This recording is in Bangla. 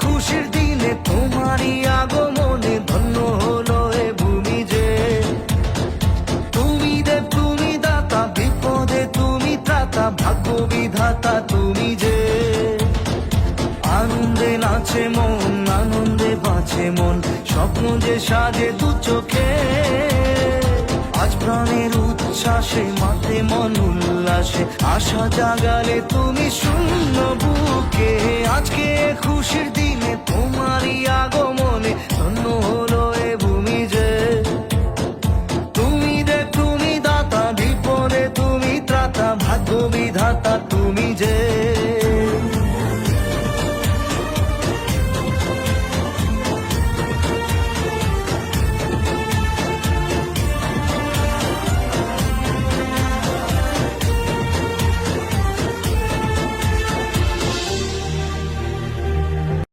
খুশির দিনে তোমারই আগমনে ধন্য হলো এ ভূমি যে। তুমি দেব তুমি দাতা, বিপদে তুমি ত্রাতা, ভাগ্য বিধাতা তুমি যে। আনন্দে নাচে মন, আনন্দে বাঁচে মন, স্বপ্ন যে সাজে দু চোখে। আজ প্রাণের উচ্ছ্বাসে মাঠে মন উল্লাসে, আশা জাগালে তুমি শূন্য বুকে। আজকে খুশির